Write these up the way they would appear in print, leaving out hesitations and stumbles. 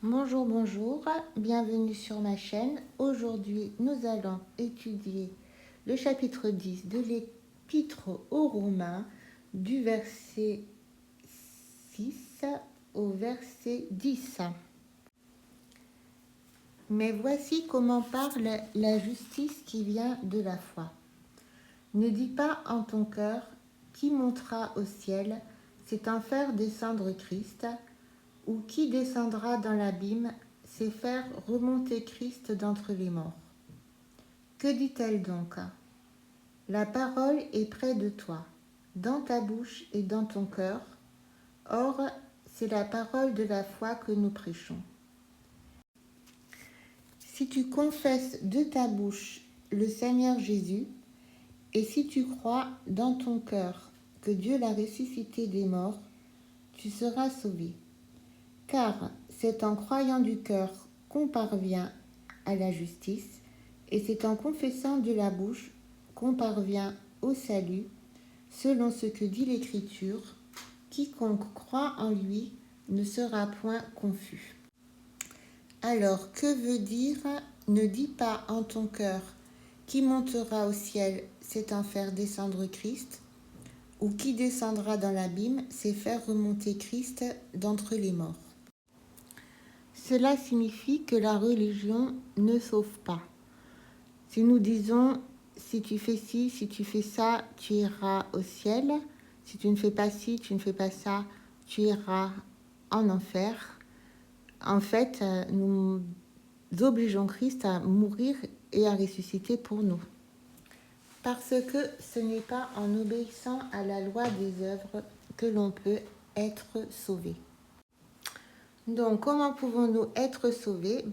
Bonjour, bonjour, bienvenue sur ma chaîne. Aujourd'hui, nous allons étudier le chapitre 10 de l'Épître aux Romains, du verset 6 au verset 10. Mais voici comment parle la justice qui vient de la foi. Ne dis pas en ton cœur, qui montera au ciel, c'est en faire descendre Christ, ou qui descendra dans l'abîme, c'est faire remonter Christ d'entre les morts. Que dit-elle donc? La parole est près de toi, dans ta bouche et dans ton cœur. Or, c'est la parole de la foi que nous prêchons. Si tu confesses de ta bouche le Seigneur Jésus, et si tu crois dans ton cœur que Dieu l'a ressuscité des morts, tu seras sauvé. Car c'est en croyant du cœur qu'on parvient à la justice, et c'est en confessant de la bouche qu'on parvient au salut, selon ce que dit l'Écriture, quiconque croit en lui ne sera point confus. Alors, que veut dire « ne dis pas en ton cœur qui montera au ciel, c'est en faire descendre Christ » ou qui descendra dans l'abîme, c'est faire remonter Christ d'entre les morts. Cela signifie que la religion ne sauve pas. Si nous disons si tu fais ci, si tu fais ça, tu iras au ciel. Si tu ne fais pas ci, tu ne fais pas ça, tu iras en enfer. En fait, nous obligeons Christ à mourir et à ressusciter pour nous. Parce que ce n'est pas en obéissant à la loi des œuvres que l'on peut être sauvé. Donc, comment pouvons-nous être sauvés?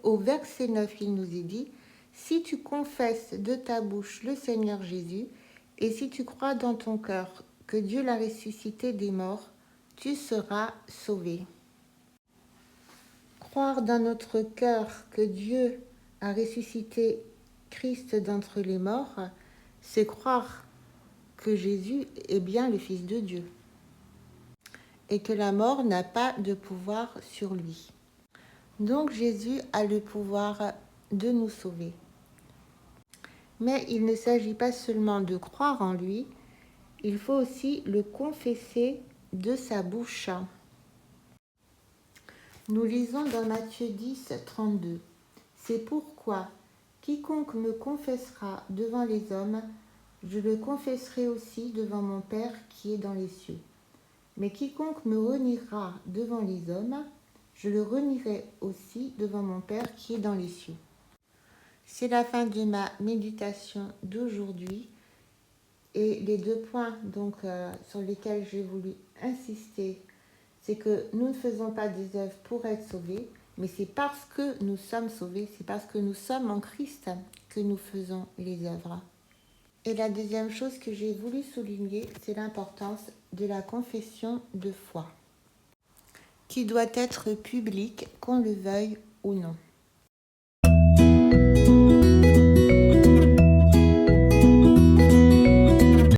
Au verset 9, il nous est dit, « Si tu confesses de ta bouche le Seigneur Jésus, et si tu crois dans ton cœur que Dieu l'a ressuscité des morts, tu seras sauvé. » Croire dans notre cœur que Dieu a ressuscité Christ d'entre les morts, c'est croire que Jésus est bien le Fils de Dieu et que la mort n'a pas de pouvoir sur lui. Donc Jésus a le pouvoir de nous sauver. Mais il ne s'agit pas seulement de croire en lui, il faut aussi le confesser de sa bouche. Nous lisons dans Matthieu 10, 32. « C'est pourquoi quiconque me confessera devant les hommes, je le confesserai aussi devant mon Père qui est dans les cieux. Mais quiconque me reniera devant les hommes, je le renierai aussi devant mon Père qui est dans les cieux. » C'est la fin de ma méditation d'aujourd'hui. Et les deux points sur lesquels j'ai voulu insister, c'est que nous ne faisons pas des œuvres pour être sauvés, mais c'est parce que nous sommes sauvés, c'est parce que nous sommes en Christ que nous faisons les œuvres. Et la deuxième chose que j'ai voulu souligner, c'est l'importance de la confession de foi, qui doit être publique, qu'on le veuille ou non.